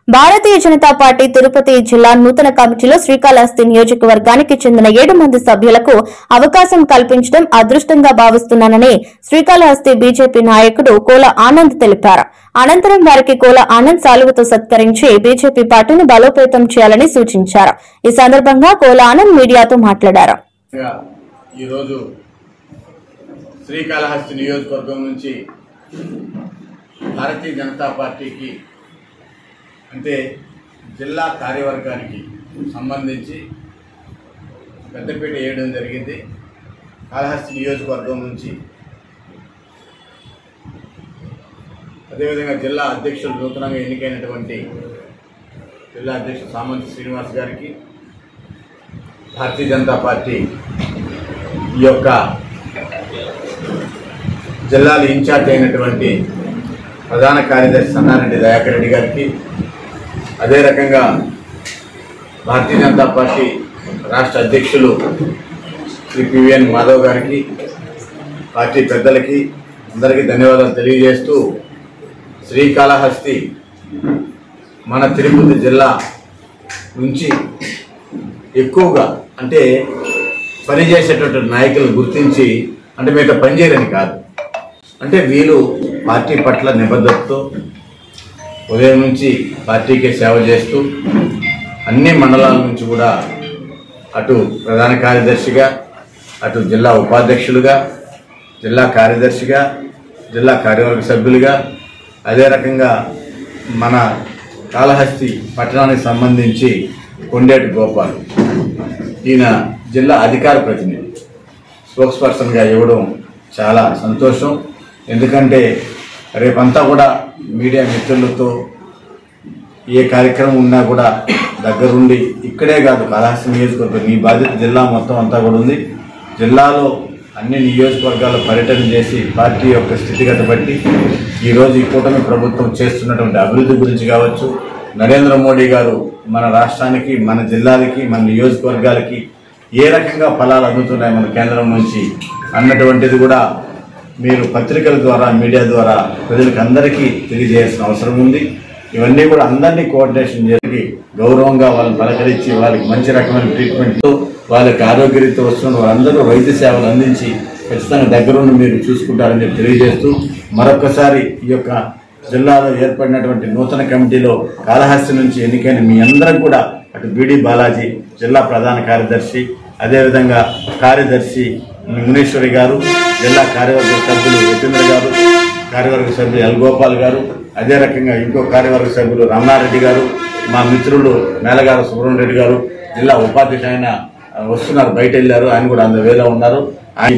Bharatiya Janata party Tirupati జిల్లా నూతన కమిటీలో శ్రీకాళహస్తి నియోజకవర్గానికి చెందిన 7 మంది సభ్యులకు అవకాశం కల్పించడం అదృష్టంగా భావిస్తున్నానని శ్రీకాళహస్తి బీజేపీ నాయకుడు కోల ఆనంద్ తెలిపారు. అనంతరం వారికి కోల ఆనంద్ సాలువతో సత్కరించి బీజేపీ పార్టీని బలోపేతం చేయాలని సూచించారు. ఈ సందర్భంగా కోల ఆనంద్ మీడియాతో మాట్లాడారు. శ్రీకాళహస్తి నియోజకవర్గం నుంచి భారతీయ జనతా పార్టీకి అంటే జిల్లా కార్యవర్గానికి సంబంధించి పెద్దపీట వేయడం జరిగింది. కాళహస్తి నియోజకవర్గం నుంచి అదేవిధంగా జిల్లా అధ్యక్షులు నూతనంగా ఎన్నికైనటువంటి జిల్లా అధ్యక్షుడు సామంతి శ్రీనివాస్ గారికి, భారతీయ జనతా పార్టీ ఈ యొక్క జిల్లాలో ఇన్ఛార్జ్ అయినటువంటి ప్రధాన కార్యదర్శి సన్నారెడ్డి దయాకర్ రెడ్డి గారికి, అదే రకంగా భారతీయ జనతా పార్టీ రాష్ట్ర అధ్యక్షులు శ్రీ పివిఎన్ మాధవ్ గారికి, పార్టీ పెద్దలకి అందరికీ ధన్యవాదాలు తెలియజేస్తూ, శ్రీకాళహస్తి మన తిరుపతి జిల్లా నుంచి ఎక్కువగా అంటే పనిచేసేటటువంటి నాయకులు గుర్తించి, అంటే మీతో పనిచేయరని కాదు, అంటే వీళ్ళు పార్టీ పట్ల నిబద్ధతతో ఉదయం నుంచి పార్టీకే సేవ చేస్తూ అన్ని మండలాల నుంచి కూడా అటు ప్రధాన కార్యదర్శిగా, అటు జిల్లా ఉపాధ్యక్షులుగా, జిల్లా కార్యదర్శిగా, జిల్లా కార్యవర్గ సభ్యులుగా, అదే రకంగా మన కాళహస్తి పట్టణానికి సంబంధించి కొండేటి గోపాల్ ఈయన జిల్లా అధికార ప్రతినిధి స్పోక్స్ పర్సన్గా ఇవ్వడం చాలా సంతోషం. ఎందుకంటే రేపంతా కూడా మీడియా మిత్రులతో ఏ కార్యక్రమం ఉన్నా కూడా దగ్గరుండి, ఇక్కడే కాదు కాళహస్తి నియోజకవర్గం నీ బాధ్యత జిల్లా మొత్తం అంతా కూడా ఉంది. జిల్లాలో అన్ని నియోజకవర్గాల్లో పర్యటన చేసి పార్టీ యొక్క స్థితిగత బట్టి ఈరోజు ఈ కూటమి ప్రభుత్వం చేస్తున్నటువంటి అభివృద్ధి గురించి కావచ్చు, నరేంద్ర మోడీ గారు మన రాష్ట్రానికి, మన జిల్లాలకి, మన నియోజకవర్గాలకి ఏ రకంగా ఫలాలు అందుతున్నాయి మన కేంద్రం నుంచి అన్నటువంటిది కూడా మీరు పత్రికల ద్వారా, మీడియా ద్వారా ప్రజలకు అందరికీ తెలియజేయాల్సిన అవసరం ఉంది. ఇవన్నీ కూడా అందరినీ కోఆర్డినేషన్ చేసి గౌరవంగా వాళ్ళని పలకరించి వాళ్ళకి మంచి రకమైన ట్రీట్మెంట్తో వాళ్ళకి ఆరోగ్యరీత్యా వస్తున్న వాళ్ళందరూ వైద్య సేవలు అందించి ఖచ్చితంగా దగ్గరుండి మీరు చూసుకుంటారని చెప్పి తెలియజేస్తూ, మరొకసారి ఈ యొక్క జిల్లాలో ఏర్పడినటువంటి నూతన కమిటీలో కాళహస్తి నుంచి ఎన్నికైన మీ అందరం కూడా అటు బీడీ బాలాజీ జిల్లా ప్రధాన కార్యదర్శి, అదేవిధంగా కార్యదర్శి మునేశ్వరి గారు, జిల్లా కార్యవర్గ సభ్యులు యతీంద్ర గారు, కార్యవర్గ సభ్యులు ఎల్ గోపాల్ గారు, అదే రకంగా ఇంకో కార్యవర్గ సభ్యులు రమణారెడ్డి గారు, మా మిత్రులు మేలగారు సుబ్రహ్మణ్య రెడ్డి గారు, జిల్లా ఉపాధ్యక్షుడు ఆయన వస్తున్నారు, బయట వెళ్ళారు, ఆయన కూడా 100,000 ఉన్నారు. ఆయన